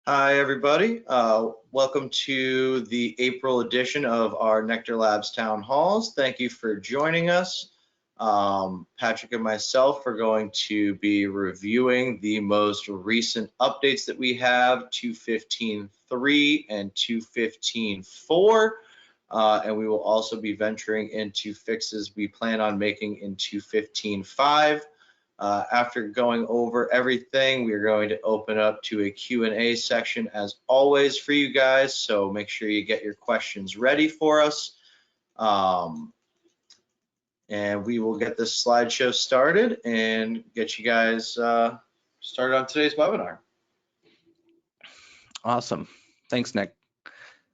Hi, everybody. Welcome to the April edition of our NeQter Labs Town Halls. Thank you for joining us. Patrick and myself are going to be reviewing the most recent updates that we have, 2.15.3 and 2.15.4. And we will also be venturing into fixes we plan on making in 2.15.5. After going over everything, we are going to open up to a Q&A section as always for you guys. So make sure you get your questions ready for us. And we will get this slideshow started and get you guys started on today's webinar. Awesome. Thanks, Nick.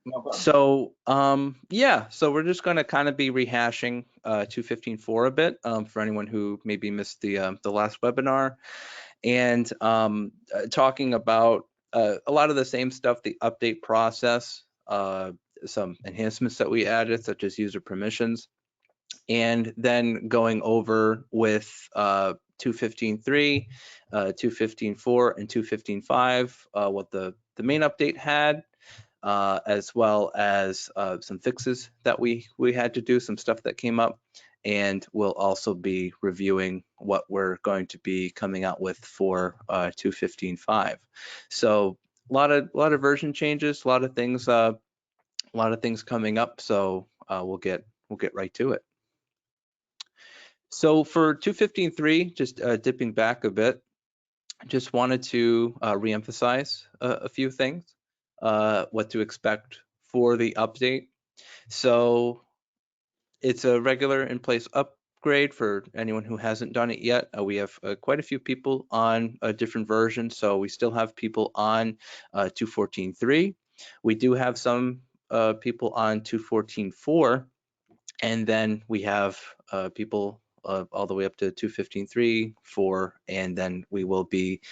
No problem. So so we're just going to kind of be rehashing 2.15.4 a bit for anyone who maybe missed the last webinar, and talking about a lot of the same stuff, the update process, some enhancements that we added, such as user permissions, and then going over with 2.15.3, 2.15.4, and 2.15.5 what the main update had. As well as some fixes that we had to do, some stuff that came up, and we'll also be reviewing what we're going to be coming out with for 2.15.5. So a lot of version changes, a lot of things coming up. So we'll get right to it. So for 2.15.3, just dipping back a bit, just wanted to reemphasize a few things. What to expect for the update. So it's a regular in place upgrade for anyone who hasn't done it yet. We have quite a few people on a different version. So we still have people on 2.14.3. We do have some people on 2.14.4. And then we have people all the way up to 2.15.3, 4, and then we will be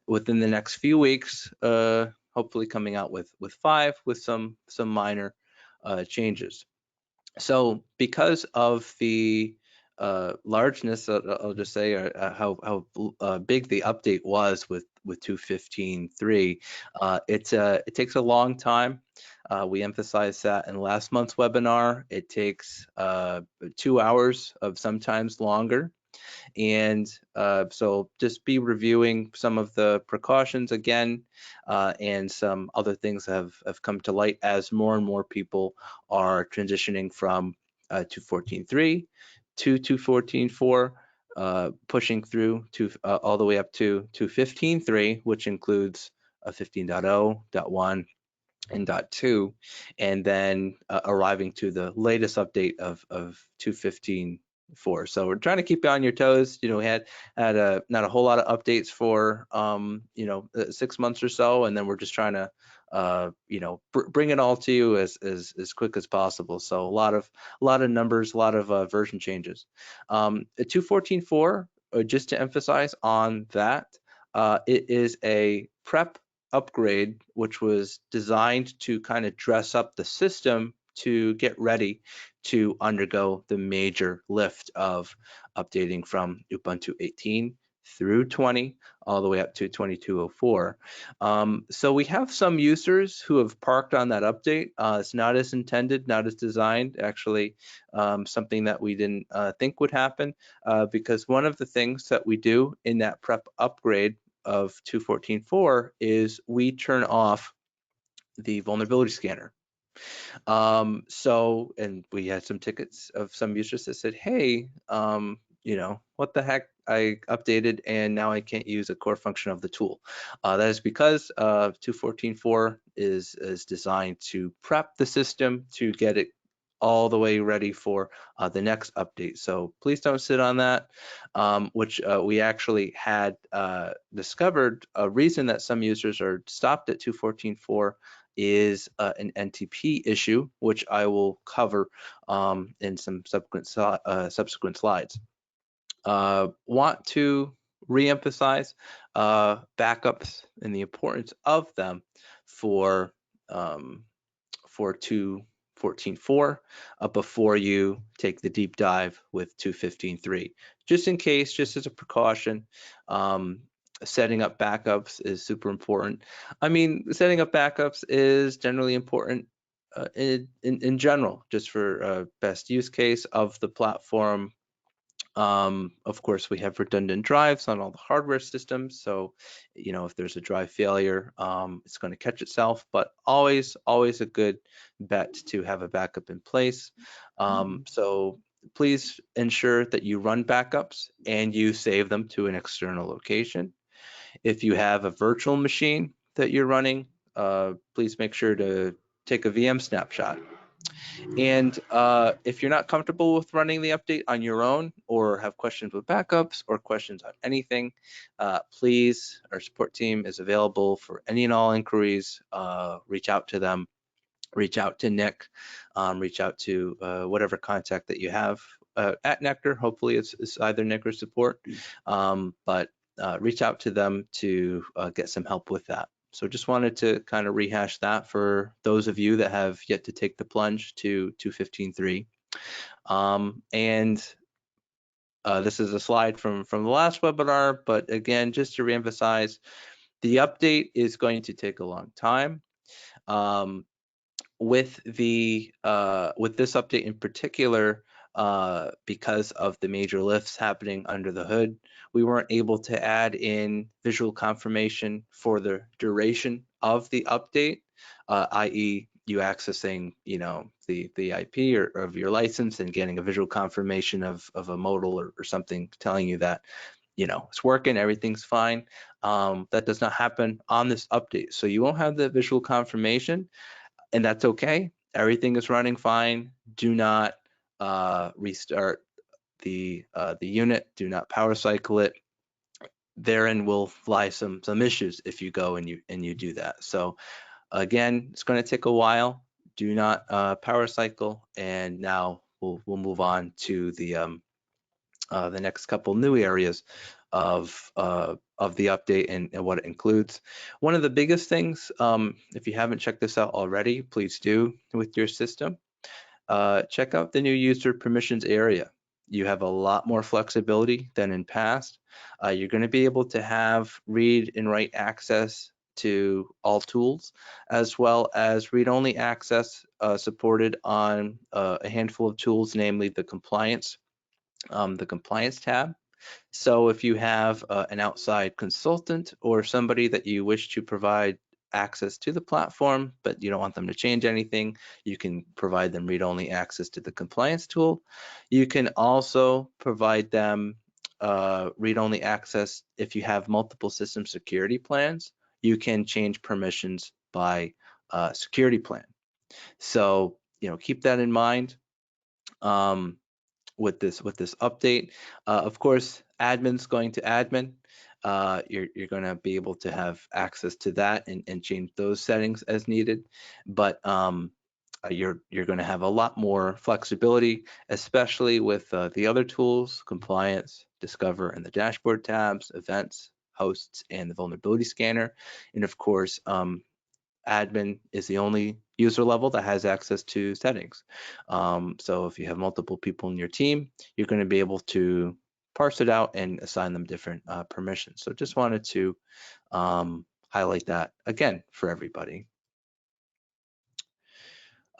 within the next few weeks hopefully coming out with 5 with some minor changes. So because of the largeness, I'll just say how big the update was with 2.15.3, it takes a long time. We emphasized that in last month's webinar. It takes 2 hours of sometimes longer. And so just be reviewing some of the precautions again, and some other things have come to light as more and more people are transitioning from 2.14.3 to 2.14.4, pushing through to all the way up to 2.15.3, which includes 15.0, .1, and .2, and then arriving to the latest update of 2.15.4. So we're trying to keep you on your toes. You know, we had not a whole lot of updates for 6 months or so, and then we're just trying to bring it all to you as quick as possible. So a lot of numbers, a lot of version changes. 2.14.4, just to emphasize on that, it is a prep upgrade, which was designed to kind of dress up the system to get ready to undergo the major lift of updating from Ubuntu 18 through 20 all the way up to 22.04. So we have some users who have parked on that update. It's not as intended, not as designed, actually something that we didn't think would happen, because one of the things that we do in that prep upgrade of 2.14.4 is we turn off the vulnerability scanner. And we had some tickets of some users that said, hey, what the heck, I updated and now I can't use a core function of the tool. That is because 2.14.4 is designed to prep the system to get it all the way ready for the next update. So please don't sit on that, which we actually had discovered a reason that some users are stopped at 2.14.4 is an NTP issue, which I will cover in some subsequent slides. Want to reemphasize backups and the importance of them for 2.14.4 before you take the deep dive with 2.15.3. Just in case, just as a precaution, Setting up backups is super important. I mean, setting up backups is generally important in general, just for best use case of the platform. Of course, we have redundant drives on all the hardware systems, so if there's a drive failure, it's going to catch itself. But always a good bet to have a backup in place. So please ensure that you run backups and you save them to an external location. If you have a virtual machine that you're running, please make sure to take a VM snapshot. And if you're not comfortable with running the update on your own, or have questions with backups or questions on anything, please, our support team is available for any and all inquiries. Reach out to them, reach out to Nick, reach out to whatever contact that you have at NeQter. Hopefully it's either Nick or support, but reach out to them to get some help with that. So just wanted to kind of rehash that for those of you that have yet to take the plunge to 2.15.3. And this is a slide from the last webinar, but again, just to reemphasize, the update is going to take a long time. With this update in particular, because of the major lifts happening under the hood, we weren't able to add in visual confirmation for the duration of the update, i.e. you accessing the IP or of your license and getting a visual confirmation of a modal or something telling you that it's working, everything's fine. That does not happen on this update, so you won't have the visual confirmation, and that's okay. Everything is running fine. Do not restart the unit. Do not power cycle it. Therein will lie some issues if you go and you do that. So again, it's going to take a while. Do not power cycle, and now we'll move on to the next couple new areas of the update and what it includes. One of the biggest things, if you haven't checked this out already, please do with your system. Check out the new user permissions area. You have a lot more flexibility than in past. You're going to be able to have read and write access to all tools, as well as read-only access supported on a handful of tools, namely the compliance tab. So if you have an outside consultant or somebody that you wish to provide access to the platform, but you don't want them to change anything, you can provide them read-only access to the compliance tool. You can also provide them read-only access if you have multiple system security plans. You can change permissions by security plan. So keep that in mind. With this update. Of course, admin's going to admin. You're going to be able to have access to that and change those settings as needed. But you're going to have a lot more flexibility, especially with the other tools, compliance, discover, and the dashboard tabs, events, hosts, and the vulnerability scanner. And of course, admin is the only user level that has access to settings. So if you have multiple people in your team, you're going to be able to parse it out and assign them different permissions. So just wanted to highlight that again for everybody.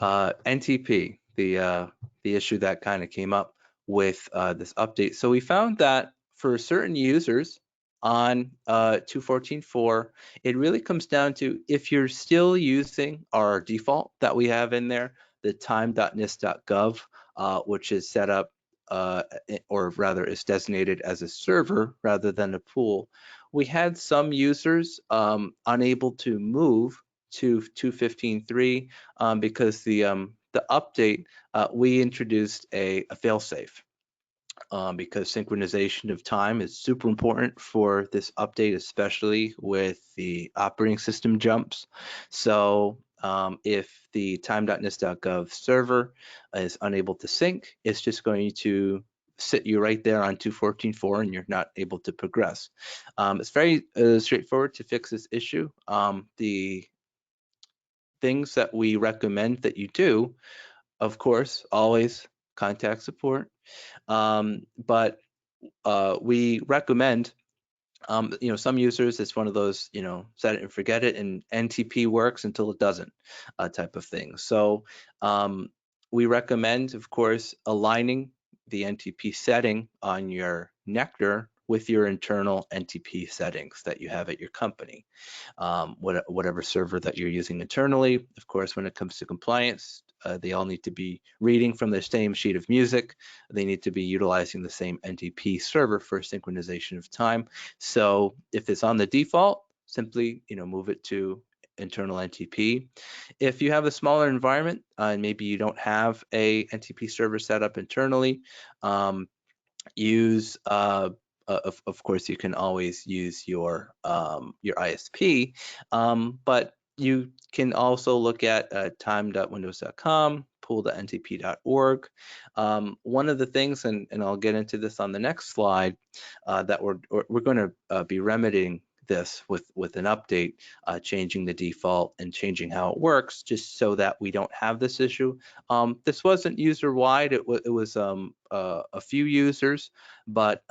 NTP, the issue that kind of came up with this update. So we found that for certain users on 2.14.4, it really comes down to if you're still using our default that we have in there, the time.nist.gov, which is set up, or rather is designated as a server rather than a pool. We had some users unable to move to 2.15.3 because the update, we introduced a failsafe. Because synchronization of time is super important for this update, especially with the operating system jumps. So if the time.nist.gov server is unable to sync, it's just going to sit you right there on 2.14.4 and you're not able to progress. It's very straightforward to fix this issue. The things that we recommend that you do, of course, always contact support. But we recommend Some users, it's one of those, set it and forget it, and NTP works until it doesn't, type of thing. So we recommend, of course, aligning the NTP setting on your NeQter with your internal NTP settings that you have at your company. Whatever server that you're using internally. Of course, when it comes to compliance, they all need to be reading from the same sheet of music. They need to be utilizing the same NTP server for synchronization of time. So if it's on the default, simply move it to internal NTP. If you have a smaller environment and maybe you don't have a NTP server set up internally, use of course you can always use your ISP, but you can also look at time.windows.com, pool.ntp.org. One of the things, and I'll get into this on the next slide, that we're going to be remedying this with an update, changing the default and changing how it works, just so that we don't have this issue. This wasn't user-wide, it was a few users, but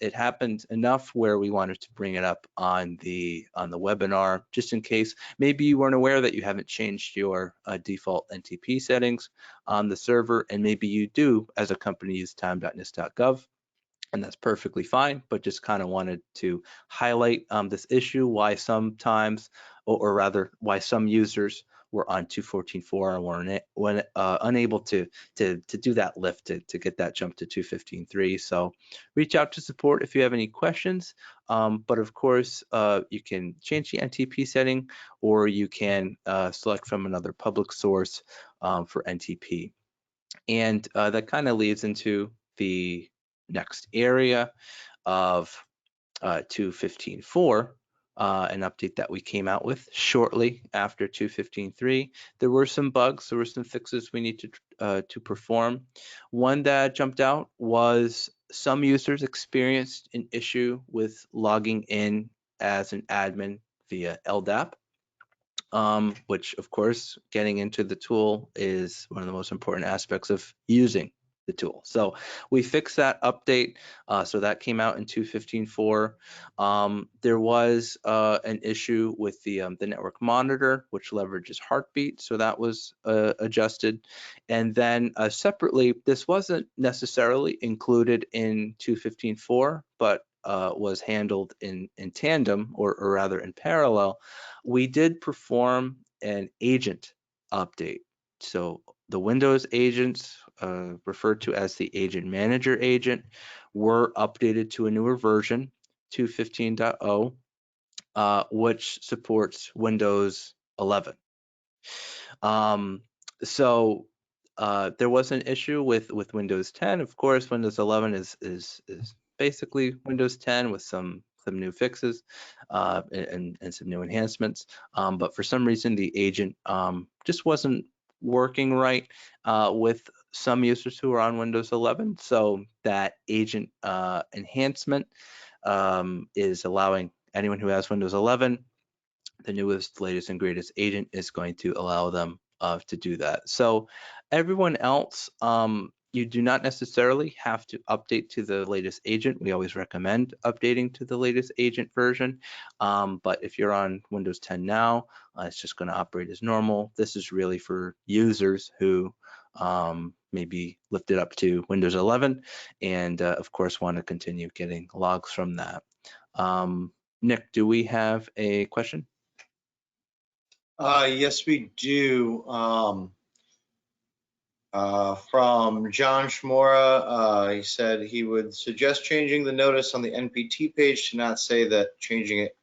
it happened enough where we wanted to bring it up on the webinar, just in case maybe you weren't aware that you haven't changed your default NTP settings on the server, and maybe you do as a company use time.nist.gov. And that's perfectly fine, but just kind of wanted to highlight this issue, why sometimes, or rather, why some users were on 2.14.4 and were unable to do that lift to get that jump to 2.15.3. So reach out to support if you have any questions. But of course, you can change the NTP setting, or you can select from another public source for NTP. And that kind of leads into the next area of 2.15.4, an update that we came out with shortly after 2.15.3. There were some bugs, there were some fixes we need to perform. One that jumped out was some users experienced an issue with logging in as an admin via LDAP. Which of course, getting into the tool is one of the most important aspects of using the tool. So we fixed that update. So that came out in 2.15.4. There was an issue with the network monitor, which leverages heartbeat. So that was adjusted. And then separately, this wasn't necessarily included in 2.15.4, but was handled in tandem, or rather in parallel. We did perform an agent update. So the Windows agents, referred to as the agent manager agent, were updated to a newer version, 2.15.0, which supports Windows 11. So there was an issue with Windows 10. Of course, Windows 11 is basically Windows 10 with some new fixes and some new enhancements. But for some reason, the agent just wasn't working right with some users who are on Windows 11. So that agent enhancement is allowing anyone who has Windows 11, the newest, latest, and greatest agent is going to allow them to do that. So everyone else, you do not necessarily have to update to the latest agent. We always recommend updating to the latest agent version. But if you're on Windows 10 now, it's just going to operate as normal. This is really for users who maybe lifted up to Windows 11 and of course want to continue getting logs from that. Nick, do we have a question? Yes, we do. From John Shmora, he said he would suggest changing the notice on the NPT page to not say that changing it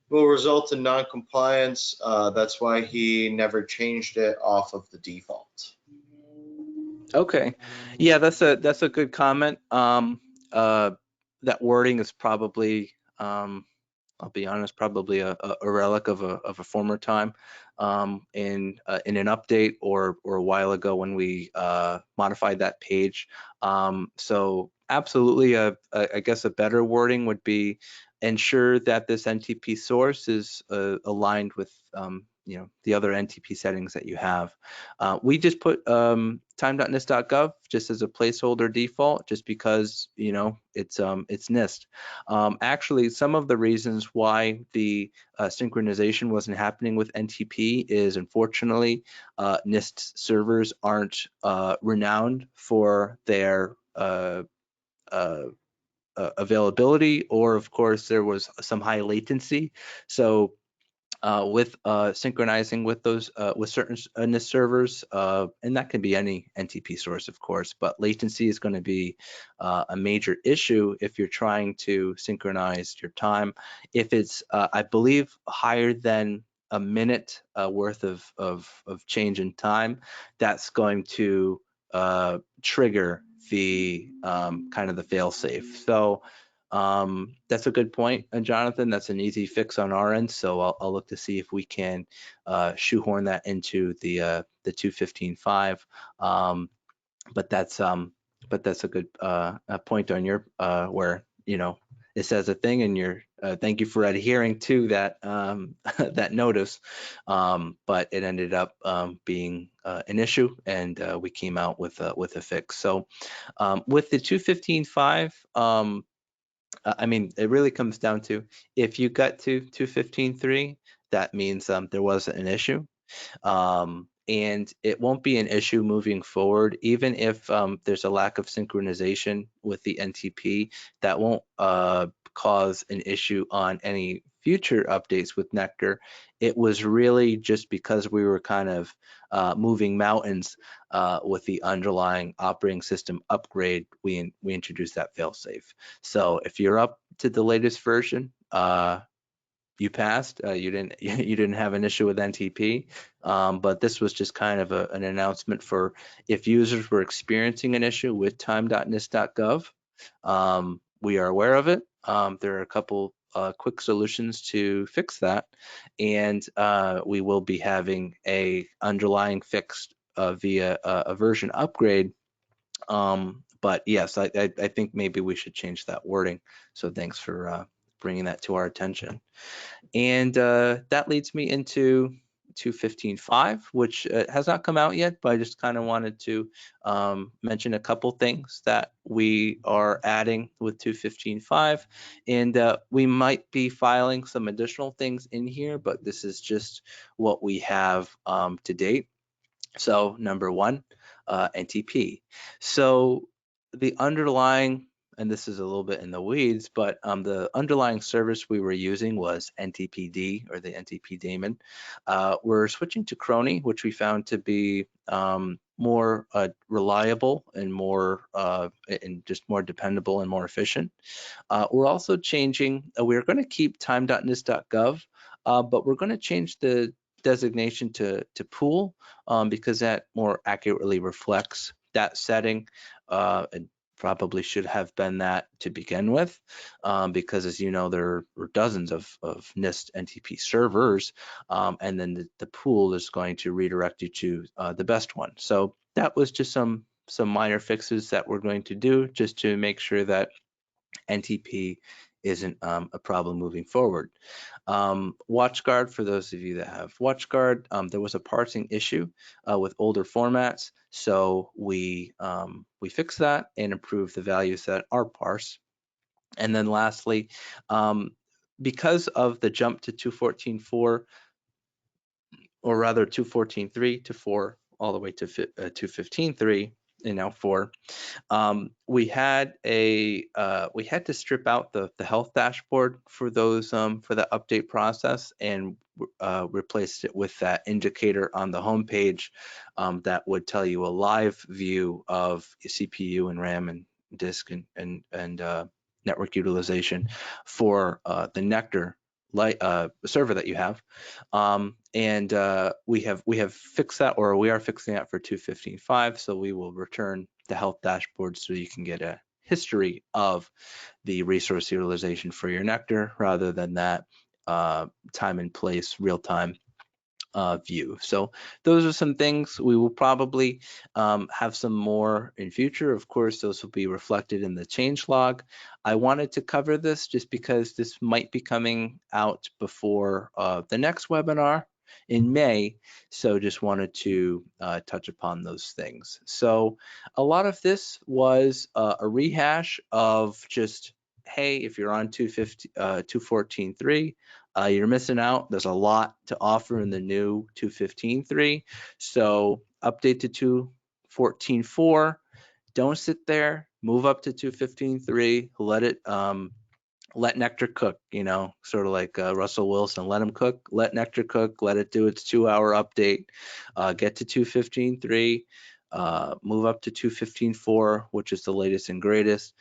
will result in non-compliance. That's why he never changed it off of the default. Okay, yeah, that's a good comment. That wording is probably, I'll be honest, probably a relic of a former time, in an update or a while ago when we modified that page. So absolutely, I guess a better wording would be ensure that this NTP source is aligned with the other NTP settings that you have. We just put time.nist.gov just as a placeholder default, just because it's NIST. Actually, some of the reasons why the synchronization wasn't happening with NTP is, unfortunately, NIST servers aren't renowned for their availability, or of course there was some high latency. So with synchronizing with those with certain NIST servers, and that can be any NTP source, of course, but latency is going to be a major issue if you're trying to synchronize your time. If it's, I believe, higher than a minute worth of change in time, that's going to trigger the kind of the fail safe. So that's a good point, Jonathan. That's an easy fix on our end. So I'll look to see if we can shoehorn that into the 215.5. But that's a good point on your where it says a thing, and you're thank you for adhering to that that notice. But it ended up being an issue, and we came out with a fix. So with the 215.5. I mean, it really comes down to, if you got to 215.3, that means there wasn't an issue. And it won't be an issue moving forward, even if there's a lack of synchronization with the NTP. That won't cause an issue on any future updates with NeQter. It was really just because we were kind of moving mountains with the underlying operating system upgrade. We introduced that failsafe. So if you're up to the latest version, you passed. You didn't have an issue with NTP, but this was just kind of an announcement for if users were experiencing an issue with time.nist.gov. We are aware of it. There are a couple quick solutions to fix that, and we will be having a underlying fix via a version upgrade. But yes, I think maybe we should change that wording. So thanks for bringing that to our attention. And that leads me into 215.5, which has not come out yet, but I just kind of wanted to mention a couple things that we are adding with 215.5. And we might be filing some additional things in here, but this is just what we have to date. So number one, NTP. So the underlying, and this is a little bit in the weeds, but the underlying service we were using was NTPD, or the NTP daemon. We're switching to Crony, which we found to be more reliable and more and just more dependable and more efficient. We're also changing. We're going to keep time.nist.gov, but we're going to change the designation to pool, because that more accurately reflects that setting. It probably should have been that to begin with, because, as you know, there were dozens of NIST NTP servers, and then the pool is going to redirect you to the best one. So that was just some minor fixes that we're going to do just to make sure that NTP isn't a problem moving forward. WatchGuard, for those of you that have WatchGuard, there was a parsing issue with older formats, so we fixed that and improved the values that are parsed. And then lastly, because of the jump to 214.4, or rather 214.3 to 4, all the way to 215.3, and now 4, we had to strip out the health dashboard for those for the update process, and replaced it with that indicator on the home page that would tell you a live view of CPU and RAM and disk and network utilization for the NeQter server that you have. And we have fixed that, or we are fixing that for 215.5. So we will return the health dashboard so you can get a history of the resource utilization for your NeQter, rather than that time and place real-time view. So those are some things. We will probably have some more in future. Of course, those will be reflected in the change log. I wanted to cover this just because this might be coming out before the next webinar. in May. So just wanted to touch upon those things. So a lot of this was a rehash of just, hey, if you're on 214.3, you're missing out. There's a lot to offer in the new 215.3. So update to 214.4. Don't sit there. Move up to 215.3. Let NeQter cook, sort of like Russell Wilson. Let him cook, let NeQter cook, let it do its 2-hour update, get to 215.3, move up to 215.4, which is the latest and greatest.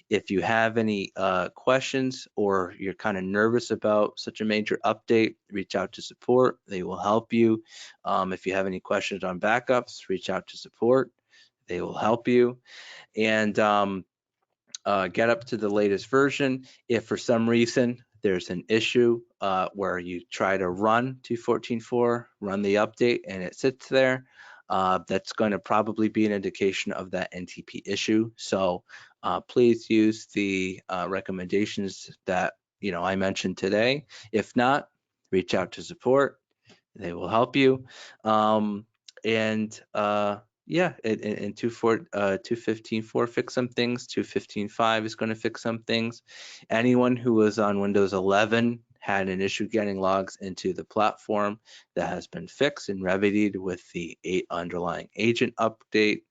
If you have any questions or you're kind of nervous about such a major update, reach out to support. They will help you. If you have any questions on backups, reach out to support. They will help you. And get up to the latest version. If for some reason there's an issue where you try to run 2.14.4, run the update, and it sits there, that's going to probably be an indication of that NTP issue. So please use the recommendations that I mentioned today. If not, reach out to support. They will help you. And yeah, and 2.15.4 fix some things. 2.15.5 is going to fix some things. Anyone who was on Windows 11 had an issue getting logs into the platform. That has been fixed and remedied with the 8 underlying agent update.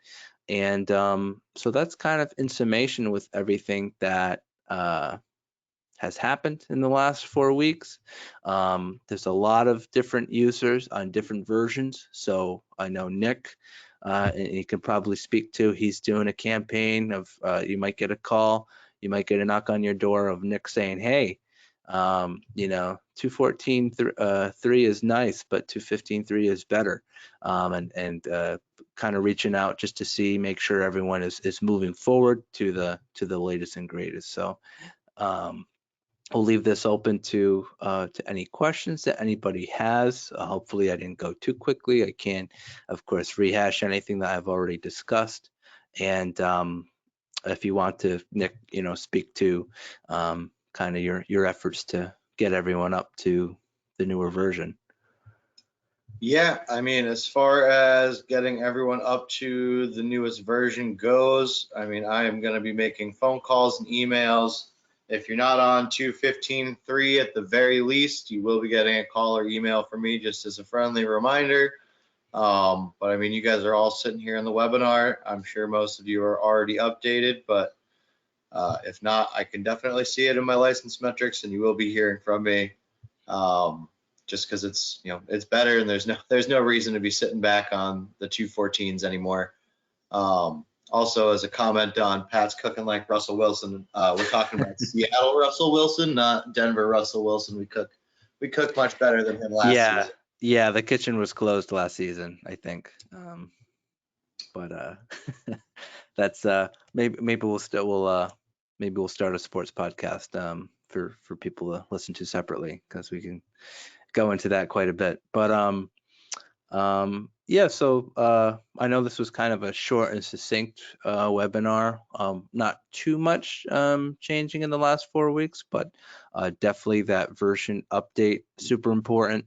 And so that's kind of in summation with everything that has happened in the last 4 weeks. There's a lot of different users on different versions. So I know Nick, and he can probably speak to, he's doing a campaign of, you might get a call, you might get a knock on your door of Nick saying, hey, 2.14.3 is nice, but 2.15.3 is better. And kind of reaching out just to see, make sure everyone is moving forward to the latest and greatest. So I'll leave this open to any questions that anybody has. Hopefully I didn't go too quickly. I can, of course, rehash anything that I've already discussed. And if you want to, Nick, speak to kind of your efforts to get everyone up to the newer version. Yeah, I mean, as far as getting everyone up to the newest version goes, I mean, I am going to be making phone calls and emails. If you're not on 2.15.3 at the very least, you will be getting a call or email from me just as a friendly reminder. But I mean, you guys are all sitting here in the webinar. I'm sure most of you are already updated, but if not, I can definitely see it in my license metrics, and you will be hearing from me. Just because it's it's better, and there's no reason to be sitting back on the 2.14s anymore. Also, as a comment on Pat's cooking like Russell Wilson, we're talking about Seattle Russell Wilson, not Denver Russell Wilson. We cook much better than him last season. Yeah, the kitchen was closed last season, I think. But that's maybe we'll start a sports podcast for people to listen to separately, because we can go into that quite a bit. But yeah, so I know this was kind of a short and succinct webinar. Not too much changing in the last 4 weeks, but definitely that version update, super important.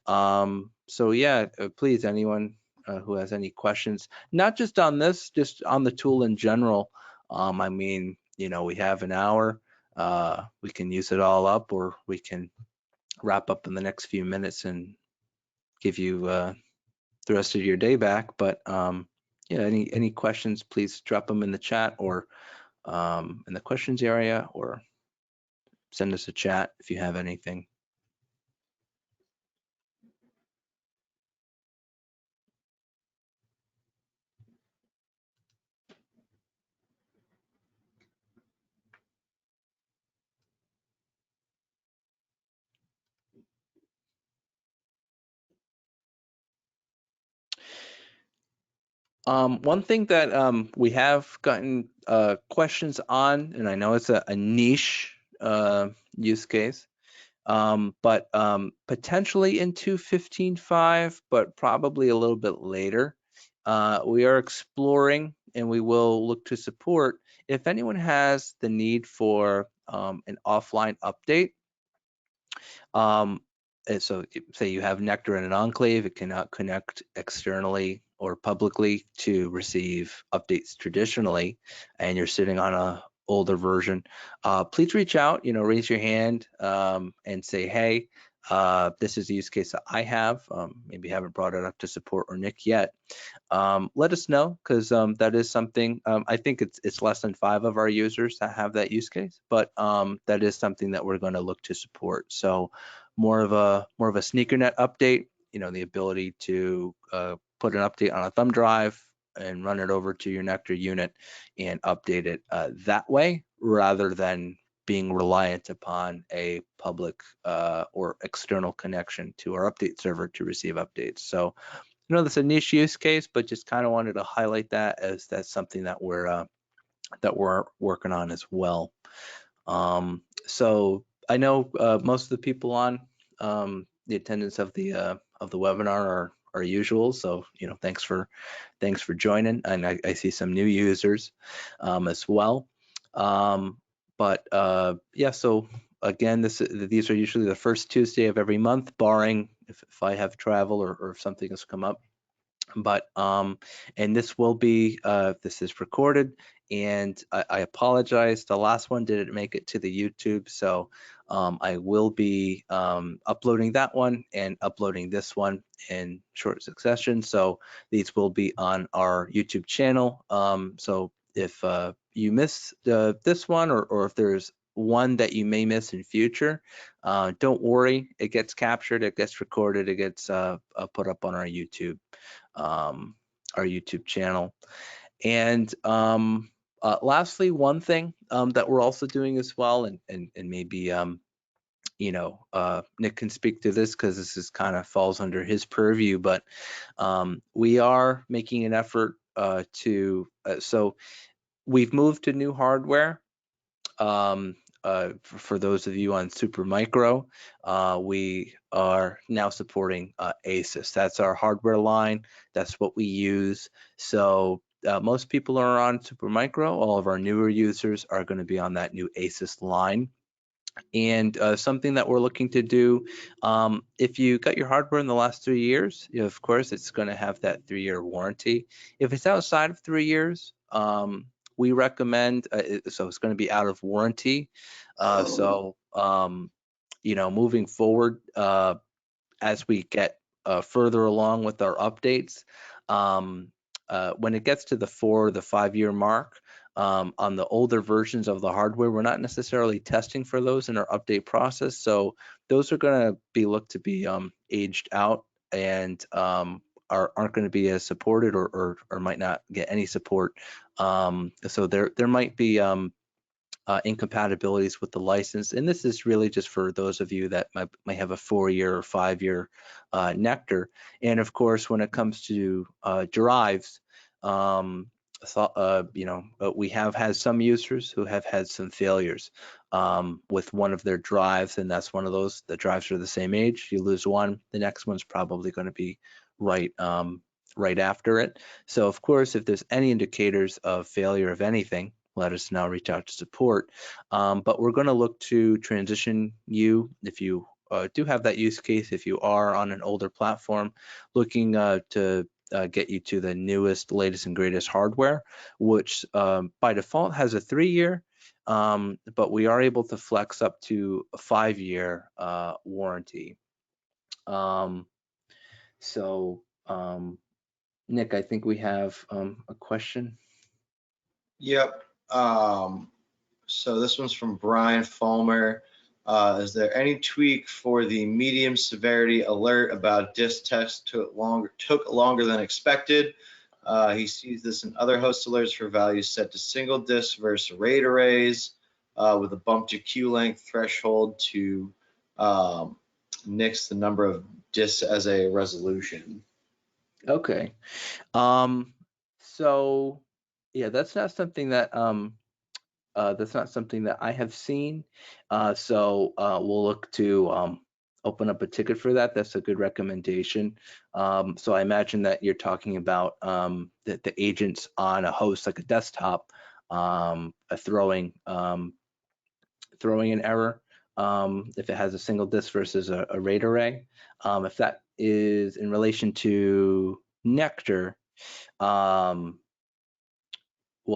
So yeah, please, anyone who has any questions, not just on this, just on the tool in general. I mean, we have an hour. We can use it all up, or we can wrap up in the next few minutes and give you the rest of your day back. But yeah, any questions, please drop them in the chat, or in the questions area, or send us a chat if you have anything. One thing that we have gotten questions on, and I know it's a niche use case, but potentially in 2.15.5, but probably a little bit later. We are exploring, and we will look to support if anyone has the need for an offline update. so say you have NeQter in an enclave, it cannot connect externally or publicly to receive updates traditionally, and you're sitting on a older version, please reach out, raise your hand, and say, hey, this is a use case that I have. Maybe haven't brought it up to support or Nick yet. Let us know, because that is something, I think it's less than 5 of our users that have that use case, but that is something that we're going to look to support. So more of a SneakerNet update, the ability to put an update on a thumb drive and run it over to your NeQter unit and update it that way, rather than being reliant upon a public or external connection to our update server to receive updates. So that's a niche use case, but just kind of wanted to highlight that, as that's something that we're working on as well. So I know most of the people on the attendance of the webinar are usual. So thanks for joining, and I see some new users as well. But yeah, so again, these are usually the first Tuesday of every month, barring if I have travel or if something has come up. But and this will be this is recorded, and I apologize, the last one didn't make it to the YouTube, so I will be uploading that one and uploading this one in short succession. So these will be on our YouTube channel. So if you miss this one, or if there's one that you may miss in future, don't worry, it gets captured, it gets recorded, it gets put up on our YouTube channel. And lastly, one thing that we're also doing as well, and maybe Nick can speak to this, because this is kind of falls under his purview, but we are making an effort to so we've moved to new hardware. For those of you on Supermicro, we are now supporting ASUS. That's our hardware line. That's what we use. So most people are on Supermicro. All of our newer users are going to be on that new ASUS line. And something that we're looking to do, if you got your hardware in the last 3 years, of course, it's going to have that 3-year warranty. If it's outside of 3 years, we recommend, so it's going to be out of warranty. So, moving forward, as we get further along with our updates, when it gets to the 4 or the 5-year mark, on the older versions of the hardware, we're not necessarily testing for those in our update process. So those are going to be looked to be aged out, and aren't going to be as supported, or might not get any support. So there might be incompatibilities with the license, and this is really just for those of you that might have a 4-year or 5-year NeQter. And of course, when it comes to drives, we have had some users who have had some failures with one of their drives, and that's one of those. The drives are the same age. You lose one, the next one's probably going to be right after it. So of course, if there's any indicators of failure of anything, let us know, reach out to support. But we're going to look to transition you, if you do have that use case, if you are on an older platform, looking to get you to the newest, latest, and greatest hardware, which by default has a 3-year, but we are able to flex up to a 5-year warranty. Nick, I think we have a question. Yep. So this one's from Brian Fulmer. Is there any tweak for the medium severity alert about disk test took longer than expected? He sees this in other host alerts for values set to single disk versus RAID arrays, with a bump to queue length threshold to nix the number of disks as a resolution. Okay. So yeah, that's not something that I have seen. So we'll look to open up a ticket for that. That's a good recommendation. So I imagine that you're talking about the agents on a host like a desktop throwing an error. if it has a single disk versus a RAID array. If that is in relation to NeQter, we'll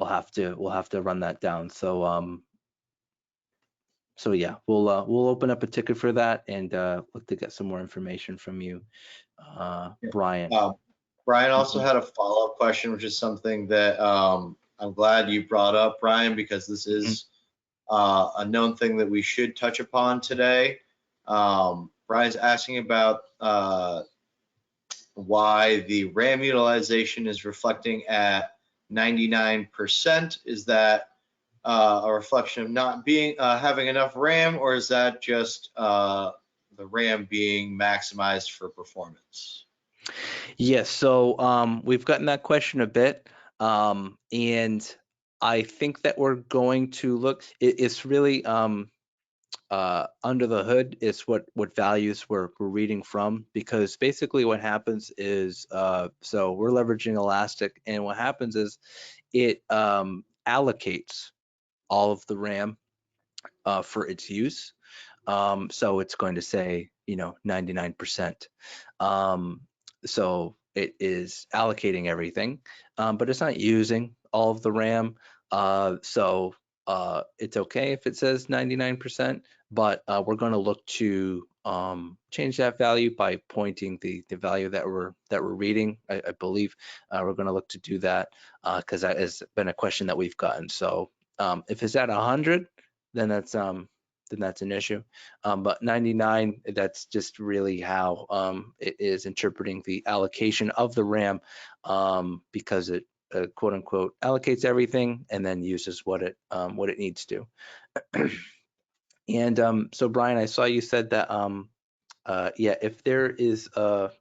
have to run that down. So yeah, we'll open up a ticket for that and look to get some more information from you, Brian. Brian also Mhm. had a follow-up question, which is something that I'm glad you brought up, Brian, because this is a known thing that we should touch upon today. Brian's asking about why the RAM utilization is reflecting at 99%. Is that a reflection of not being having enough RAM, or is that just the RAM being maximized for performance? Yes, so we've gotten that question a bit, and I think that we're going to look. It's really under the hood. It's what values we're reading from, because basically what happens is so we're leveraging Elastic, and what happens is it allocates all of the RAM for its use. So it's going to say, 99%. So it is allocating everything, but it's not using all of the RAM. So it's okay if it says 99%, but we're going to look to change that value by pointing the value that we're reading. I believe we're going to look to do that because that has been a question that we've gotten. So if it's at 100, then that's an issue. But 99, that's just really how it is interpreting the allocation of the RAM, because it quote unquote allocates everything and then uses what it needs to. And so Brian, I saw you said that yeah, if there is that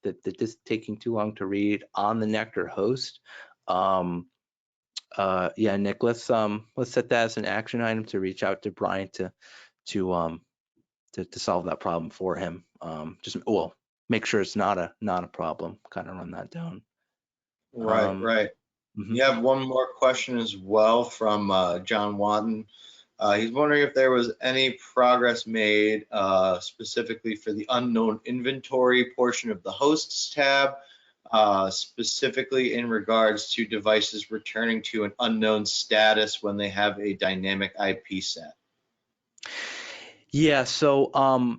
this taking too long to read on the NeQter host, yeah, Nick, let's set that as an action item to reach out to Brian to solve that problem for him. Just make sure it's not a problem. Kind of run that down. Right, right. Mhm. You have one more question as well from John Watton. He's wondering if there was any progress made specifically for the unknown inventory portion of the hosts tab, specifically in regards to devices returning to an unknown status when they have a dynamic IP set. Yeah, so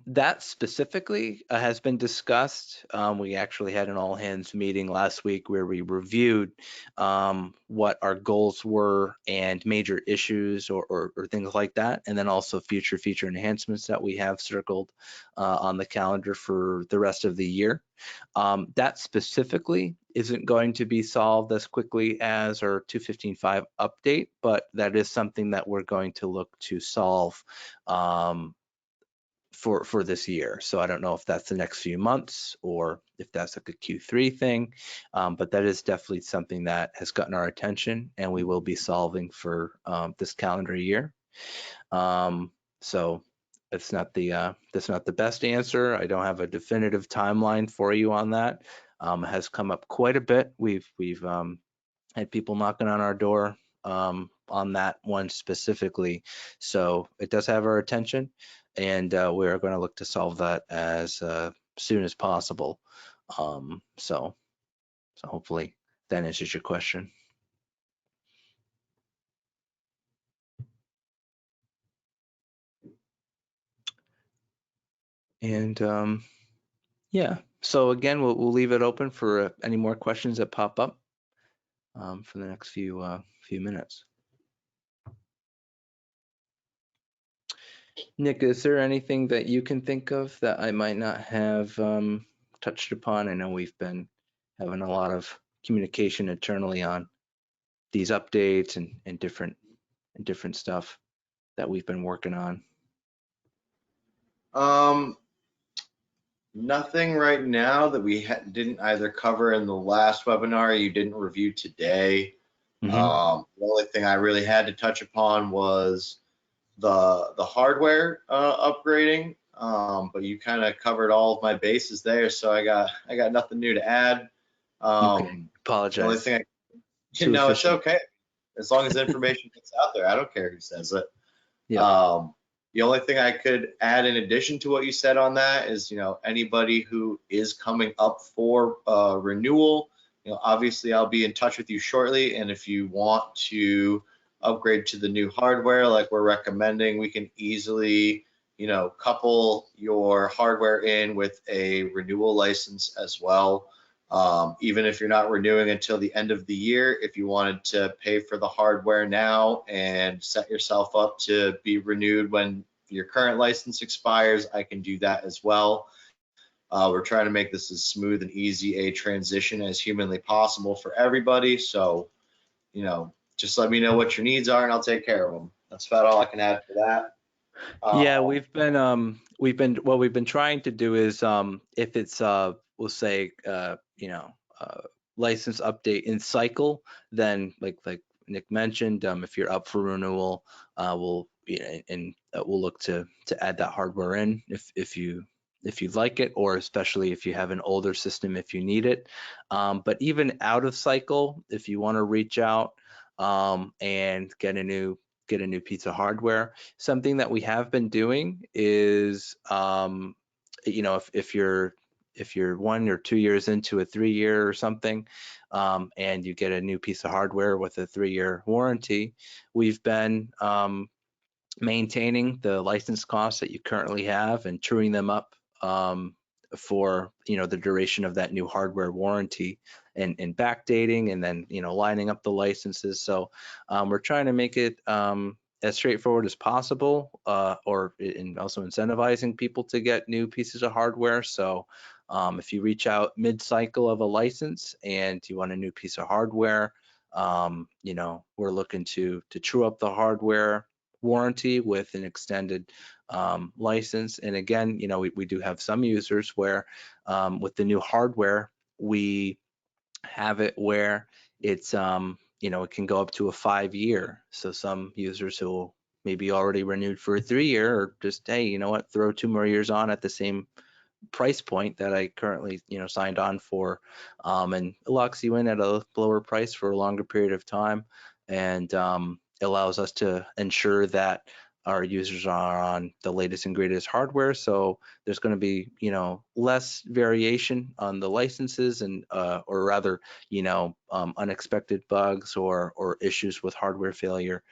that specifically has been discussed. We actually had an all hands meeting last week where we reviewed what our goals were and major issues or things like that, and then also future feature enhancements that we have circled on the calendar for the rest of the year. That specifically isn't going to be solved as quickly as our 2.15.5 update, but that is something that we're going to look to solve for this year. So I don't know if that's the next few months or if that's like a Q3 thing, but that is definitely something that has gotten our attention and we will be solving for this calendar year. So it's not that's not the best answer. I don't have a definitive timeline for you on that. It has come up quite a bit. We've had people knocking on our door on that one specifically. So it does have our attention, and we are going to look to solve that as soon as possible. So hopefully that answers your question. And yeah, so again, we'll leave it open for any more questions that pop up for the next few minutes. Nick, is there anything that you can think of that I might not have touched upon? I know we've been having a lot of communication internally on these updates and different stuff that we've been working on. Nothing right now that we didn't either cover in the last webinar or you didn't review today. Mm-hmm. The only thing I really had to touch upon was the hardware upgrading, but you kind of covered all of my bases there, so I got nothing new to add. Okay. The only Apologize. thing Too it's efficient. okay as long as the information gets out there. I don't care who says it. Yep. Um, The only thing I could add in addition to what you said on that is, anybody who is coming up for renewal, obviously I'll be in touch with you shortly. And if you want to upgrade to the new hardware like we're recommending, we can easily, couple your hardware in with a renewal license as well. Even if you're not renewing until the end of the year, if you wanted to pay for the hardware now and set yourself up to be renewed when your current license expires, I can do that as well. We're trying to make this as smooth and easy a transition as humanly possible for everybody. So, just let me know what your needs are and I'll take care of them. That's about all I can add for that. Yeah, Um, what we've been trying to do is if it's we'll say license update in cycle, then like Nick mentioned, if you're up for renewal, we'll we'll look to add that hardware in if you like it, or especially if you have an older system if you need it. But even out of cycle, if you want to reach out and get a new piece of hardware, something that we have been doing is, if you're 1 or 2 years into a 3-year or something, and you get a new piece of hardware with a 3-year warranty, we've been maintaining the license costs that you currently have and truing them up for the duration of that new hardware warranty, and backdating, and then lining up the licenses. So we're trying to make it as straightforward as possible, and also incentivizing people to get new pieces of hardware. So if you reach out mid-cycle of a license and you want a new piece of hardware, we're looking to true up the hardware warranty with an extended license. And again, we do have some users where with the new hardware, we have it where it's it can go up to a 5-year. So some users who maybe already renewed for a 3-year, or just, hey, you know what, throw 2 more years on at the same price point that I currently signed on for, and it locks you in at a lower price for a longer period of time, and allows us to ensure that our users are on the latest and greatest hardware. So there's going to be less variation on the licenses, and or rather unexpected bugs or issues with hardware failure,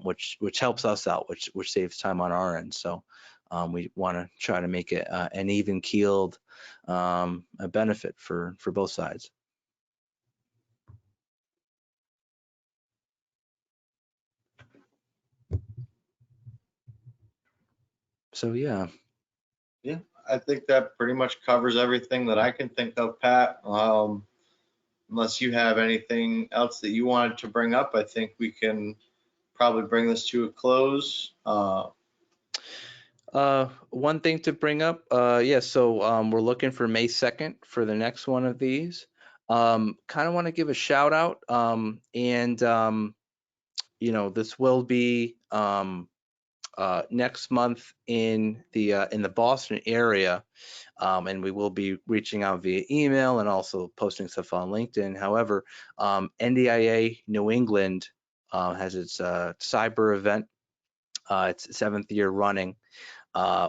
which helps us out, which saves time on our end. So we want to try to make it an even keeled a benefit for both sides. So yeah. yeah, I think that pretty much covers everything that I can think of, Pat. Unless you have anything else that you wanted to bring up, I think we can probably bring this to a close. One thing to bring up, yeah, so we're looking for May 2nd for the next one of these. Kind of want to give a shout out, and this will be next month in the Boston area, and we will be reaching out via email and also posting stuff on LinkedIn. However, NDIA New England has its cyber event. It's 7th year running,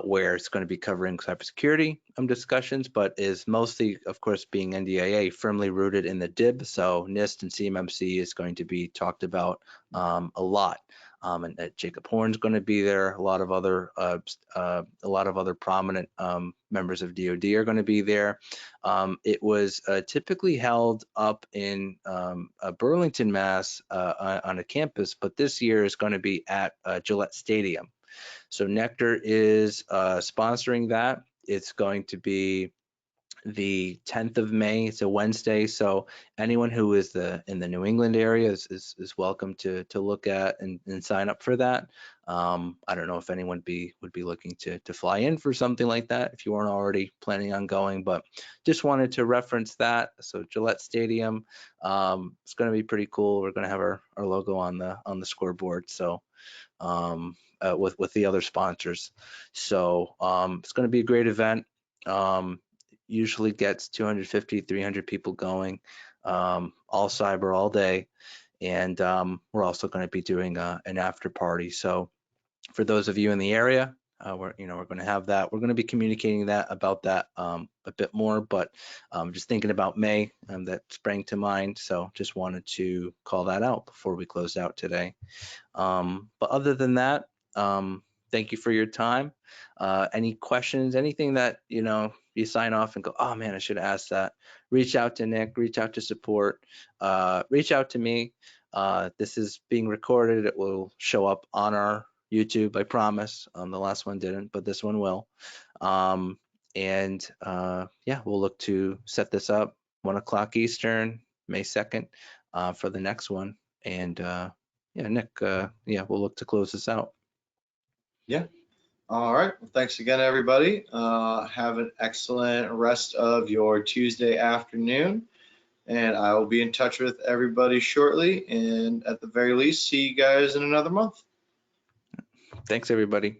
where it's going to be covering cybersecurity discussions, but is mostly, of course, being NDIA, firmly rooted in the DIB. So NIST and CMMC is going to be talked about a lot. And Jacob Horn's going to be there. A lot of other prominent members of DoD are going to be there. It was typically held up in Burlington, Mass, on a campus, but this year is going to be at Gillette Stadium. So NeQter is sponsoring that. It's going to be the 10th of May. It's a Wednesday. So anyone who is in the New England area is welcome to look at and sign up for that. I don't know if anyone would be looking to fly in for something like that if you weren't already planning on going, but just wanted to reference that. So Gillette Stadium, it's going to be pretty cool. We're going to have our logo on the scoreboard. So with the other sponsors. So it's going to be a great event. Usually gets 250, 300 people going, all cyber all day. And we're also going to be doing an after party. So for those of you in the area, we're going to have that. We're going to be communicating about that a bit more, but just thinking about May, that sprang to mind. So just wanted to call that out before we close out today. But other than that, thank you for your time. Any questions, anything that, you sign off and go, oh man, I should ask that. Reach out to Nick, reach out to support, reach out to me. This is being recorded. It will show up on our YouTube, I promise. The last one didn't, but this one will. Yeah, we'll look to set this up 1 o'clock Eastern, May 2nd, for the next one. And yeah, Nick, we'll look to close this out. Yeah. All right. Well, thanks again, everybody. Have an excellent rest of your Tuesday afternoon. And I will be in touch with everybody shortly. And at the very least, see you guys in another month. Thanks, everybody.